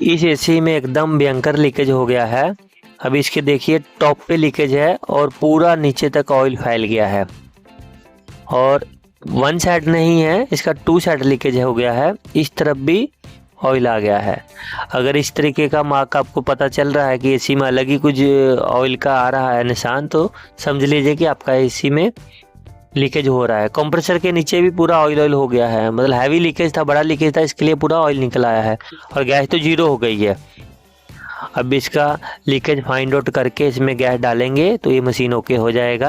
इस एसी में एकदम भयंकर लीकेज हो गया है। अब इसके देखिए टॉप पे लीकेज है और पूरा नीचे तक ऑयल फैल गया है, और वन साइड नहीं है, इसका टू साइड लीकेज हो गया है। इस तरफ भी ऑयल आ गया है। अगर इस तरीके का मार्क आपको पता चल रहा है कि एसी में अलग ही कुछ ऑयल का आ रहा है निशान, तो समझ लीजिए कि आपका एसी में लीकेज हो रहा है। कंप्रेसर के नीचे भी पूरा ऑयल हो गया है, मतलब हैवी लीकेज था, बड़ा लीकेज था, इसके लिए पूरा ऑयल निकल आया है और गैस तो जीरो हो गई है। अब इसका लीकेज फाइंड आउट करके इसमें गैस डालेंगे तो ये मशीन ओके हो जाएगा।